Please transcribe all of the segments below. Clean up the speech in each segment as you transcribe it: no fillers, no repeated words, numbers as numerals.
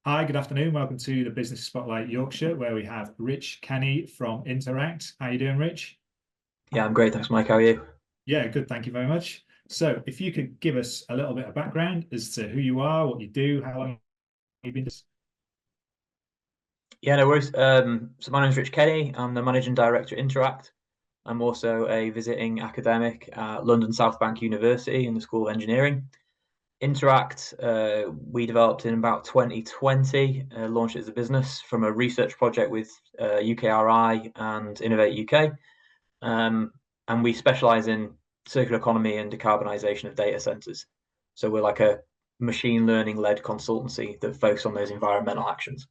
Hi, good afternoon. Welcome to the Business Spotlight Yorkshire, where we have Rich Kenny from Interact. How you doing, Rich? Yeah, I'm great. Thanks, Mike. How are you? Yeah, good. Thank you very much. So, if you could give us a little bit of background as to who you are, what you do, how long you've been. Yeah, no worries. So my name's Rich Kenny. I'm the managing director at Interact. I'm also a visiting academic at London South Bank University in the School of Engineering. Interact, we developed in about 2020, launched it as a business from a research project with UKRI and Innovate UK. And we specialize in circular economy and decarbonisation of data centres. So we're like a machine learning led consultancy that focuses on those environmental actions.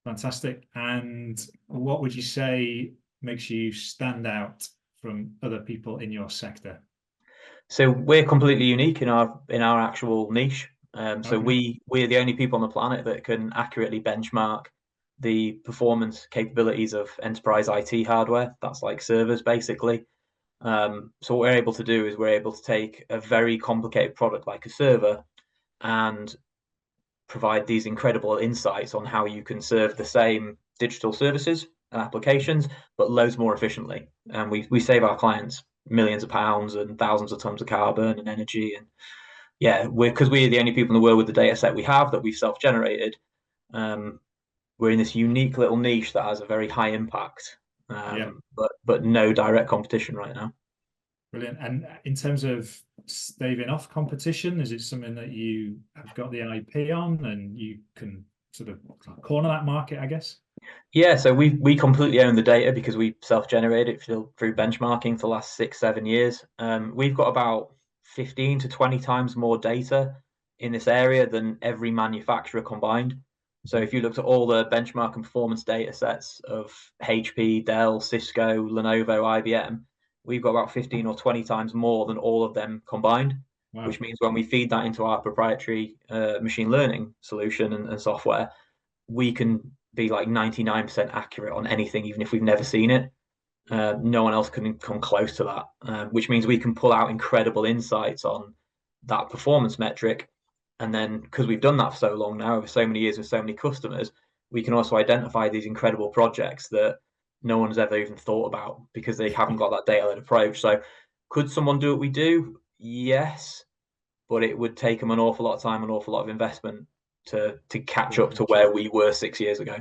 Fantastic. And what would you say makes you stand out from other people in your sector? So we're completely unique in our actual niche. So Okay. we're the only people on the planet that can accurately benchmark the performance capabilities of enterprise IT hardware. That's like servers, basically. So what we're able to do is we're able to take a very complicated product like a server and provide these incredible insights on how you can serve the same digital services and applications, but loads more efficiently. And we save our clients millions of pounds and thousands of tons of carbon and energy. And yeah, we're the only people in the world with the data set we have that we've self-generated. Um, we're in this unique little niche that has a very high impact, Yeah, but no direct competition right now. brilliant. And in terms of staving off competition, is it something that you have got the IP on and you can sort of corner that market, I guess? Yeah, so we completely own the data because we self-generate it through benchmarking for the last 6, 7 years. We've got about 15 to 20 times more data in this area than every manufacturer combined. So if you looked at all the benchmark and performance data sets of HP, Dell, Cisco, Lenovo, IBM, we've got about 15 or 20 times more than all of them combined, which Wow. means when we feed that into our proprietary machine learning solution and software, we can be like 99% accurate on anything, even if we've never seen it. No one else can come close to that, which means we can pull out incredible insights on that performance metric. And then, because we've done that for so long now, over so many years with so many customers, we can also identify these incredible projects that no one's ever even thought about because they haven't got that data led approach. So, could someone do what we do? Yes, but it would take them an awful lot of time, an awful lot of investment to catch up to where we were 6 years ago.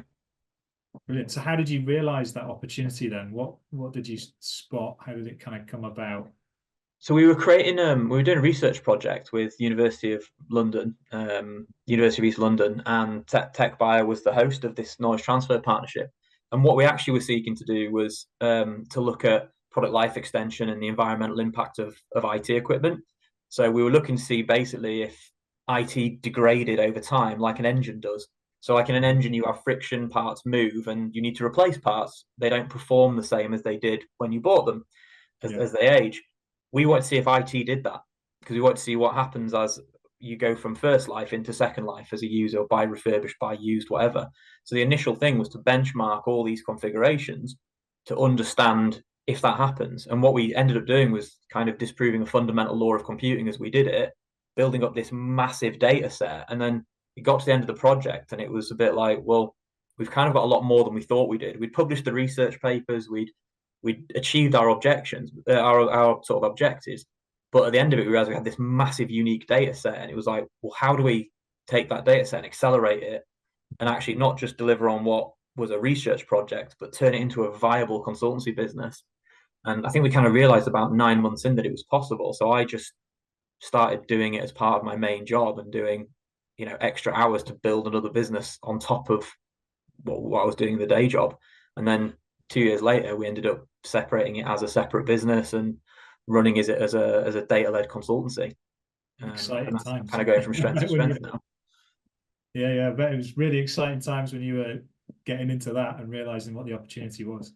Brilliant. So how did you realize that opportunity then? What did you spot? How did it kind of come about? So we were doing a research project with University of London, University of East London, and Tech Bio was the host of this knowledge transfer partnership. And what we actually were seeking to do was to look at product life extension and the environmental impact of IT equipment. So we were looking to see basically if IT degraded over time, like an engine does. So like in an engine, you have friction, parts move, and you need to replace parts. They don't perform the same as they did when you bought them, Yeah. as they age. We want to see if IT did that because we want to see what happens as you go from first life into second life as a user, or buy refurbished, buy used, whatever. So the initial thing was to benchmark all these configurations to understand if that happens. And what we ended up doing was kind of disproving a fundamental law of computing as we did it, building up this massive data set. And then it got to the end of the project and it was a bit like, well, we've kind of got a lot more than we thought we did. We'd published the research papers, we'd achieved our objections, our sort of objectives. But at the end of it, we realized we had this massive, unique data set, and it was like, well, how do we take that data set and accelerate it, and actually not just deliver on what was a research project, but turn it into a viable consultancy business? And I think we kind of realized about 9 months in that it was possible. So I just started doing it as part of my main job and doing, extra hours to build another business on top of what I was doing in the day job. And then 2 years later, we ended up separating it as a separate business and running it as a data led consultancy. And Exciting that's times. kind of going from I strength to bet when strength you, now. yeah, yeah, I bet it was really exciting times when you were getting into that and realizing what the opportunity was.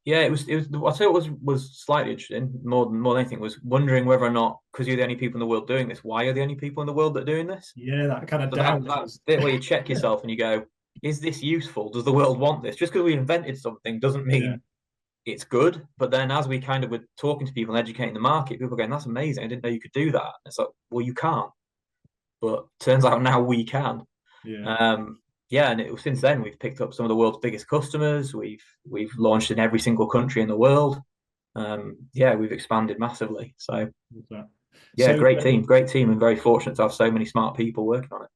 Yeah, it was. I say it was slightly interesting. More than anything, was wondering whether or not, because you're the only people in the world doing this, why are the only people in the world that are doing this? Yeah, that kind of So that doubt that is, bit where you check yourself and you go, is this useful? Does the world want this? Just because we invented something doesn't yeah, mean it's good. But then as we kind of were talking to people and educating the market, people were going, that's amazing. I didn't know you could do that. It's like, well, you can't. But turns out now we can. Yeah. Yeah, and since then we've picked up some of the world's biggest customers. We've launched in every single country in the world. Yeah, we've expanded massively. So With that. yeah, So, great team, and very fortunate to have so many smart people working on it.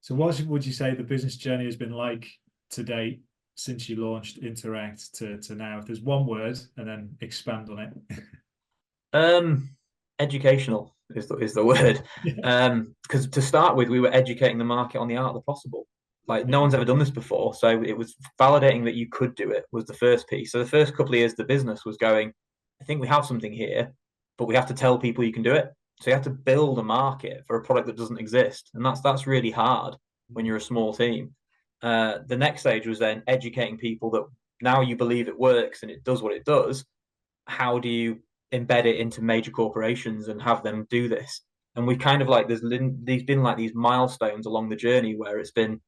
so what would you say the business journey has been like to date since you launched Interact to now? If there's one word, and then expand on it. Um, Educational is the word. Yeah. Because to start with, we were educating the market on the art of the possible. Like no Yeah. one's ever done this before, so it was validating that you could do it was the first piece. So the first couple of years, the business was going, I think we have something here, but we have to tell people you can do it. So you have to build a market for a product that doesn't exist, and that's really hard when you're a small team. The next stage was then educating people that now you believe it works and it does what it does. How do you embed it into major corporations and have them do this? And we kind of like there's been like these milestones along the journey where it's been,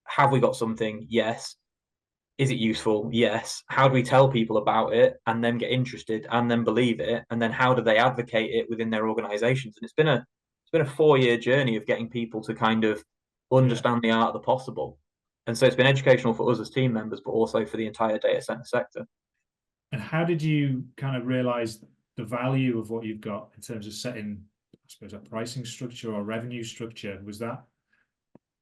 have we got something? Yes. Is it useful? Yes. How do we tell people about it and then get interested and then believe it? And then how do they advocate it within their organizations? And it's been a 4 year journey of getting people to kind of Yeah. understand the art of the possible. And so it's been educational for us as team members, but also for the entire data center sector. And how did you kind of realize the value of what you've got in terms of setting, I suppose, a pricing structure or revenue structure? Was that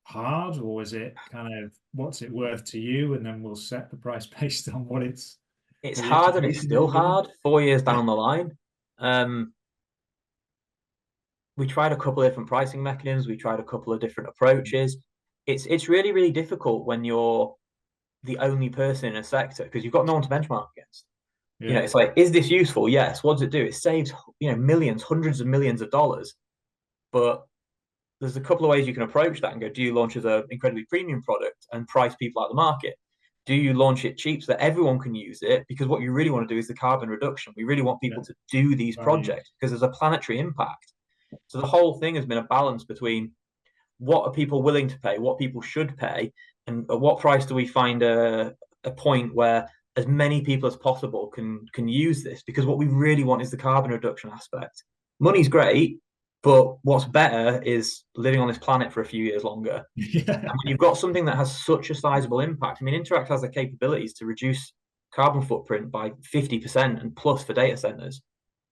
hard, or was it kind of what's it worth to you, and then we'll set the price based on It's what the hard and it's education that still you're giving? hard 4 years down the line. Um, we tried a couple of different pricing mechanisms. We tried a couple of different approaches. It's really, really difficult when you're the only person in a sector because you've got no one to benchmark against. Yeah. It's like, is this useful? Yes. What does it do? It saves, millions, hundreds of millions of dollars. But there's a couple of ways you can approach that and go, do you launch as an incredibly premium product and price people out of the market? Do you launch it cheap so that everyone can use it? Because what you really want to do is the carbon reduction. We really want Yeah. people to do these Value. projects because there's a planetary impact. So the whole thing has been a balance between what are people willing to pay, what people should pay, and at what price do we find a point where as many people as possible can use this? Because what we really want is the carbon reduction aspect. Money's great, but what's better is living on this planet for a few years longer. Yeah. And when you've got something that has such a sizable impact, I mean, Interact has the capabilities to reduce carbon footprint by 50% and plus for data centers.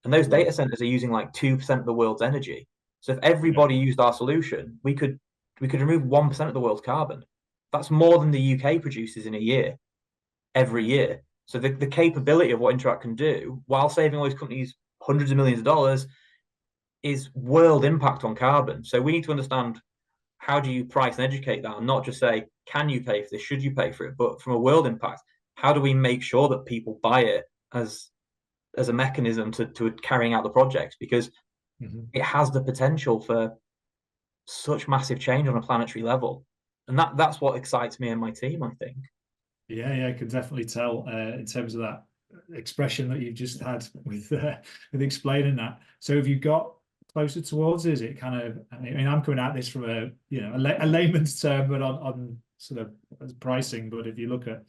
And those Wow. data centers are using like 2% of the world's energy. So if Yeah. everybody used our solution, we could remove 1% of the world's carbon. That's more than the UK produces in a year, every year. So the capability of what Interact can do while saving all these companies hundreds of millions of dollars is world impact on carbon. So we need to understand how do you price and educate that and not just say, can you pay for this? Should you pay for it? But from a world impact, how do we make sure that people buy it as a mechanism to carrying out the project? Because Mhm. it has the potential for such massive change on a planetary level. And that's what excites me and my team, I think. Yeah, yeah, I can definitely tell in terms of that expression that you've just had with explaining that. So have you got closer towards it? Is it kind of, I mean, I'm coming at this from a layman's term, but on sort of as pricing. But if you look at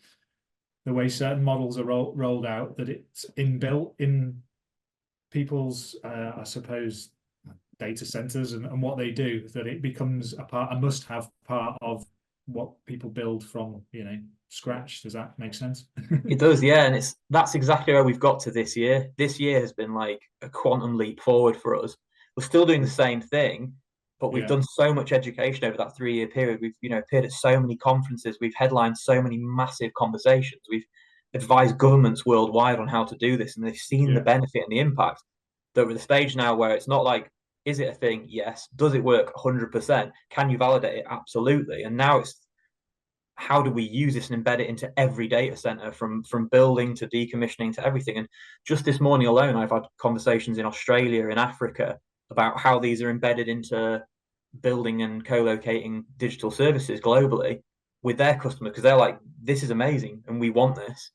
the way certain models are rolled out, that it's inbuilt in people's, I suppose, data centers and what they do, that it becomes a must-have part of what people build from, scratch. Does that make sense? It does, yeah, and that's exactly where we've got to this year. This year has been like a quantum leap forward for us. We're still doing the same thing, but we've Yeah, done so much education over that 3 year period. We've, appeared at so many conferences, we've headlined so many massive conversations, we've advised governments worldwide on how to do this, and they've seen the yeah, benefit and the impact. That we're at the stage now where it's not like, is it a thing? Yes. Does it work? 100%. Can you validate it? Absolutely. And now it's how do we use this and embed it into every data center from building to decommissioning to everything. And just this morning alone, I've had conversations in Australia, in Africa, about how these are embedded into building and co-locating digital services globally with their customers because they're like, this is amazing and we want this.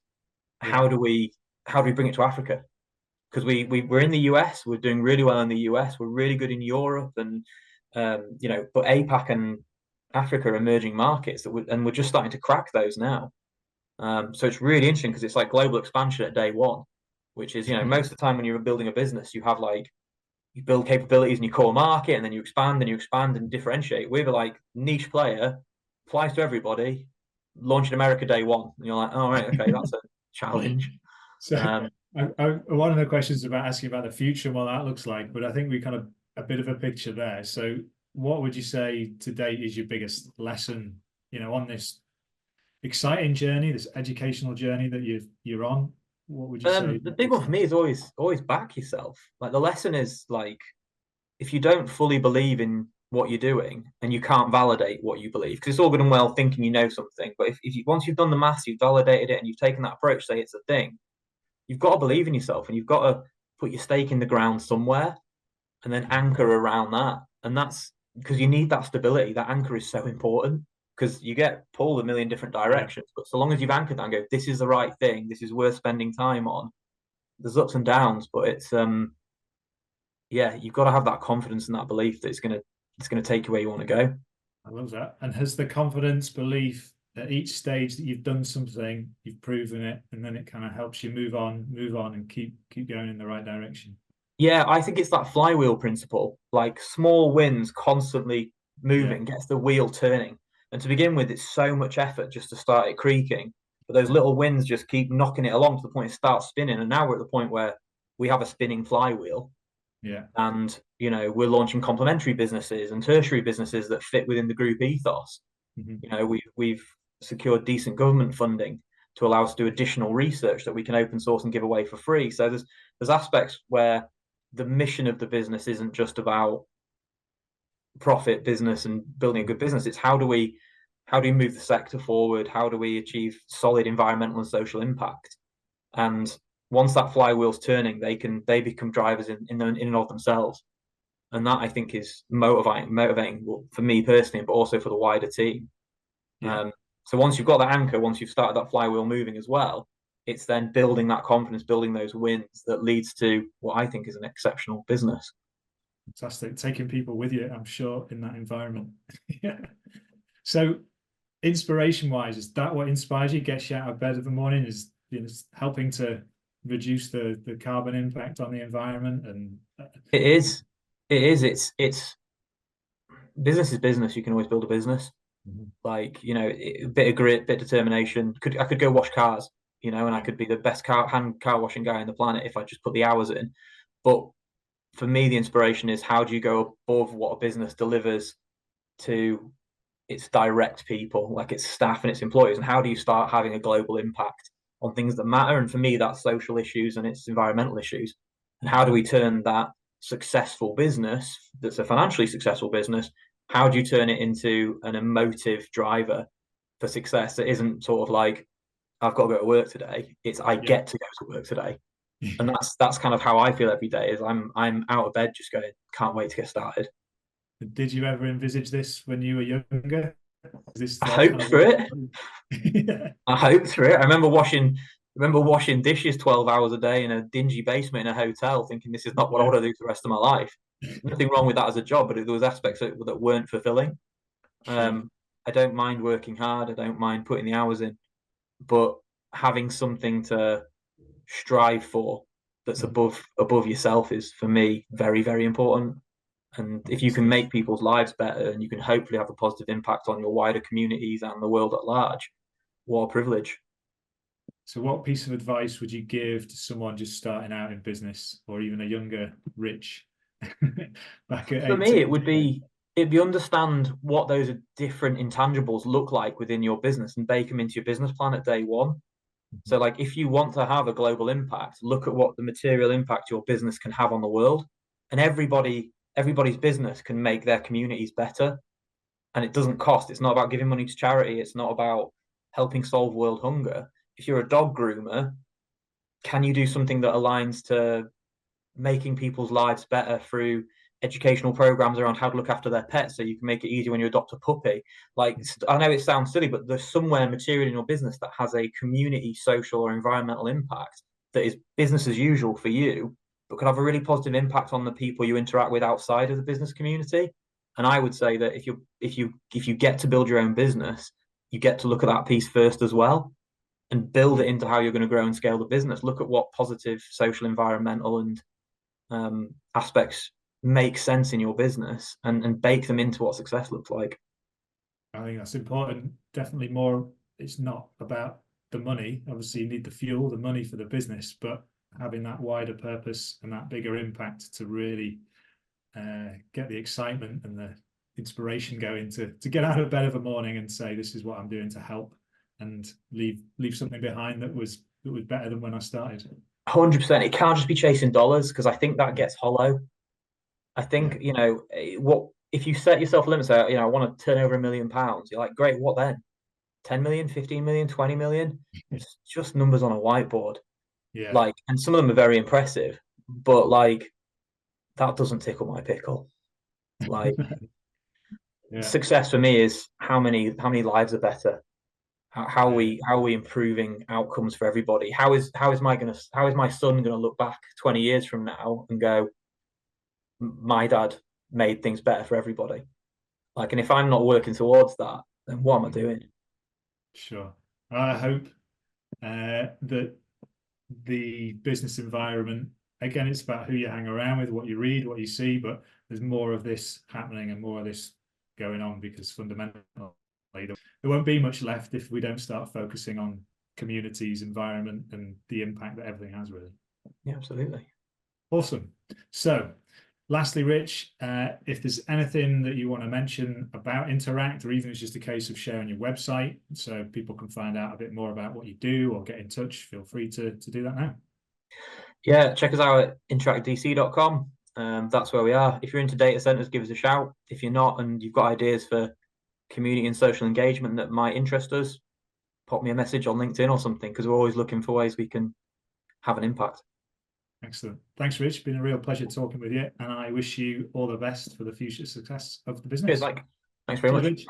yeah, How do we bring it to Africa? Because we're in the US, we're doing really well in the US, we're really good in Europe, and but APAC and Africa are emerging markets and we're just starting to crack those now. So it's really interesting because it's like global expansion at day one, which is most of the time when you're building a business, you have like you build capabilities in your core market, and then you expand and differentiate. We're like niche player, applies to everybody, launch in America day one, and you're like, oh right, okay, that's a challenge. So one of the questions about asking about the future and what that looks like, but I think we kind of a bit of a picture there. So what would you say to date is your biggest lesson, on this exciting journey, this educational journey that you're on? What would you say? The big one for me is always back yourself. Like the lesson is like, if you don't fully believe in what you're doing and you can't validate what you believe, because it's all good and well thinking you know something, but if you once you've done the maths, you've validated it and you've taken that approach, say it's a thing, you've got to believe in yourself and you've got to put your stake in the ground somewhere and then anchor around that. And that's because you need that stability. That anchor is so important because you get pulled a million different directions. But so long as you've anchored that and go, this is the right thing, this is worth spending time on. There's ups and downs, but it's yeah, you've got to have that confidence and that belief that it's gonna take you where you want to go. I love that. And has the confidence, belief at each stage that you've done something, you've proven it, and then it kind of helps you move on, and keep going in the right direction? Yeah, I think it's that flywheel principle. Like small wins constantly moving gets the wheel turning. And to begin with, it's so much effort just to start it creaking. But those little wins just keep knocking it along to the point it starts spinning. And now we're at the point where we have a spinning flywheel. Yeah. And we're launching complementary businesses and tertiary businesses that fit within the group ethos. We've secured decent government funding to allow us to do additional research that we can open source and give away for free. So there's aspects where the mission of the business isn't just about profit business and building a good business. It's how do we move the sector forward? How do we achieve solid environmental and social impact? And once that flywheel's turning, they become drivers in and of themselves. And that I think is motivating for me personally, but also for the wider team. Yeah. So once you've got that anchor, once you've started that flywheel moving as well, it's then building that confidence, building those wins that leads to what I think is an exceptional business. Fantastic. Taking people with you, I'm sure, in that environment. Yeah. So inspiration wise, is that what inspires you, gets you out of bed in the morning, is helping to reduce the carbon impact on the environment? And it's business is business. You can always build a business. Like, a bit of grit, bit of determination. I could go wash cars, and I could be the best car washing guy on the planet if I just put the hours in. But for me, the inspiration is how do you go above what a business delivers to its direct people, like its staff and its employees, and how do you start having a global impact on things that matter? And for me, that's social issues and it's environmental issues. And how do we turn that successful business, that's a financially successful business, how do you turn it into an emotive driver for success that isn't sort of like, I've got to go to work today. It's I get to go to work today. And that's kind of how I feel every day, is I'm out of bed just going, can't wait to get started. Did you ever envisage this when you were younger? I hoped for it. I hoped for it. I remember washing dishes 12 hours a day in a dingy basement in a hotel, thinking this is not what I want to do for the rest of my life. Nothing wrong with that as a job, but there was aspects that weren't fulfilling. I don't mind working hard. I don't mind putting the hours in, but having something to strive for that's above yourself is, for me, very, very important. And if you can make people's lives better and you can hopefully have a positive impact on your wider communities and the world at large, what a privilege. So what piece of advice would you give to someone just starting out in business, or even a younger Rich back at 18? For me, it'd be understand what those different intangibles look like within your business and bake them into your business plan at day one. So like, if you want to have a global impact, look at what the material impact your business can have on the world. And everybody's business can make their communities better. And it doesn't cost. It's not about giving money to charity. It's not about helping solve world hunger. If you're a dog groomer, can you do something that aligns to making people's lives better through educational programs around how to look after their pets, so you can make it easier when you adopt a puppy? Like, I know it sounds silly, but there's somewhere material in your business that has a community, social, or environmental impact that is business as usual for you, but could have a really positive impact on the people you interact with outside of the business community. And I would say that if you get to build your own business, you get to look at that piece first as well, and build it into how you're going to grow and scale the business. Look at what positive social, environmental, and aspects make sense in your business and bake them into what success looks like. I think that's important. Definitely more, it's not about the money. Obviously, you need the fuel, the money for the business, but having that wider purpose and that bigger impact to really get the excitement and the inspiration going to get out of bed of a morning and say, this is what I'm doing to help, and leave something behind that was better than when I started. 100%. It can't just be chasing dollars, because I think that gets hollow. I think, what if you set yourself limits, I want to turn over £1 million. You're like, great, what then? 10 million, 15 million, 20 million? It's just numbers on a whiteboard. Yeah. Like, and some of them are very impressive, but like that doesn't tickle my pickle. Like, Yeah. success for me is how many lives are better. How are we improving outcomes for everybody? How is my son gonna look back 20 years from now and go, my dad made things better for everybody? Like, and if I'm not working towards that, then what am I doing? Sure. I hope that the business environment, again, it's about who you hang around with, what you read, what you see, but there's more of this happening and more of this going on, because fundamentally there won't be much left if we don't start focusing on communities, environment, and the impact that everything has, really. Yeah, absolutely. Awesome. So lastly, Rich, if there's anything that you want to mention about Interact, or even it's just a case of sharing your website so people can find out a bit more about what you do or get in touch, feel free to do that now. Yeah, check us out at interactdc.com. That's where we are. If you're into data centers, give us a shout. If you're not and you've got ideas for community and social engagement that might interest us, pop me a message on LinkedIn or something, because we're always looking for ways we can have an impact. Excellent. Thanks, Rich. It's been a real pleasure talking with you, and I wish you all the best for the future success of the business. Cheers, Mike. Thanks very Cheers, much. Rich.